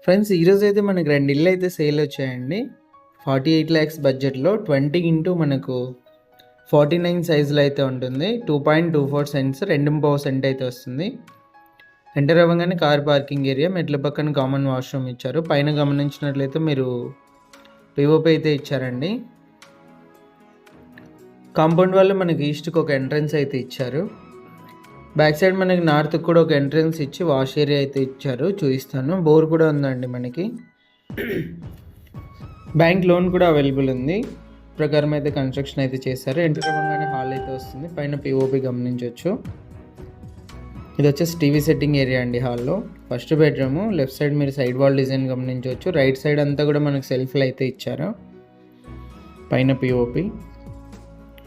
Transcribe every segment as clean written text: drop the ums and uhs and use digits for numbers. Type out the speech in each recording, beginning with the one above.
Friends ఈరోజు అయితే మనకి 2 ఇళ్ళు అయితే సేల్ వచ్చాయండి. 48 లాక్స్ బడ్జెట్‌లో 20 ఇంటూ మనకు 49 సైజులో అయితే ఉంటుంది. 2.24 సెంట్స్ 2.25 సెంట్ అయితే వస్తుంది. ఎంటర్ అవ్వగానే కార్ పార్కింగ్ ఏరియా, మెట్ల పక్కన కామన్ వాష్రూమ్ ఇచ్చారు. పైన గమనించినట్లయితే మీరు పిఓపి అయితే ఇచ్చారండి. కాంపౌండ్ వాళ్ళు మనకి ఈస్ట్‌కి ఒక ఎంట్రన్స్ అయితే ఇచ్చారు. బ్యాక్ సైడ్ మనకి నార్త్కి కూడా ఒక ఎంట్రన్స్ ఇచ్చి వాష్ ఏరియా అయితే ఇచ్చారు, చూపిస్తాను. బోర్ కూడా ఉందండి మనకి. బ్యాంక్ లోన్ కూడా అవైలబుల్ ఉంది. ప్రకారం అయితే కన్స్ట్రక్షన్ అయితే చేశారు. ఎంటర్ అవ్వగానే హాల్ అయితే వస్తుంది. పైన పిఓపి గమనించవచ్చు. ఇది వచ్చేసి టీవీ సెట్టింగ్ ఏరియా అండి. హాల్లో ఫస్ట్ బెడ్రూమ్. లెఫ్ట్ సైడ్ మీరు సైడ్ వాల్ డిజైన్ గమనించవచ్చు. రైట్ సైడ్ అంతా కూడా మనకు సెల్ఫ్లు అయితే ఇచ్చారు. పైన పిఓపి.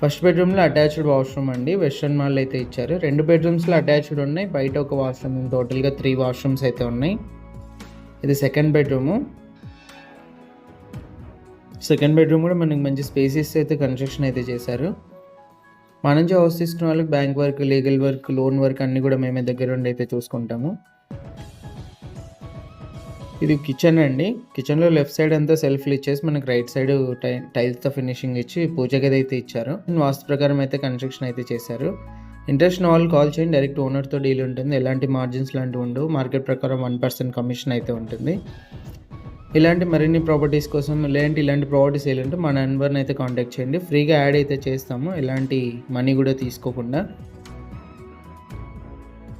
ఫస్ట్ బెడ్రూమ్లో అటాచ్డ్ వాష్రూమ్ అండి. వెస్ట్రన్ మాల్ అయితే ఇచ్చారు. 2 బెడ్రూమ్స్లో అటాచ్డ్ ఉన్నాయి. బయట ఒక వాష్రూమ్. టోటల్గా 3 వాష్రూమ్స్ అయితే ఉన్నాయి. ఇది సెకండ్ బెడ్రూము. సెకండ్ బెడ్రూమ్ కూడా మనకి మంచి స్పేసెస్ అయితే కన్స్ట్రక్షన్ అయితే చేశారు. మా నుంచి హౌస్ తీసుకున్న వాళ్ళకి bank work, legal work, loan work అన్నీ కూడా మేమే దగ్గర ఉండి అయితే చూసుకుంటాము. ఇది కిచెన్ అండి. కిచెన్లో లెఫ్ట్ సైడ్ అంతా సెల్ఫ్లు ఇచ్చేసి మనకి రైట్ సైడ్ టైల్స్తో ఫినిషింగ్ ఇచ్చి పూజ గది అయితే ఇచ్చారు. వాస్తు ప్రకారం అయితే కన్స్ట్రక్షన్ అయితే చేశారు. ఇంట్రెస్ట్ ఉన్న వాళ్ళు కాల్ చేయండి. డైరెక్ట్ ఓనర్తో డీల్ ఉంటుంది. ఎలాంటి మార్జిన్స్ లాంటివి ఉండవు. మార్కెట్ ప్రకారం 1% కమిషన్ అయితే ఉంటుంది. ఇలాంటి మరిన్ని ప్రాపర్టీస్ కోసం ఇలాంటి ప్రాపర్టీస్ ఏంటంటే మా నెంబర్ని అయితే కాంటాక్ట్ చేయండి. ఫ్రీగా యాడ్ అయితే చేస్తాము, ఎలాంటి మనీ కూడా తీసుకోకుండా.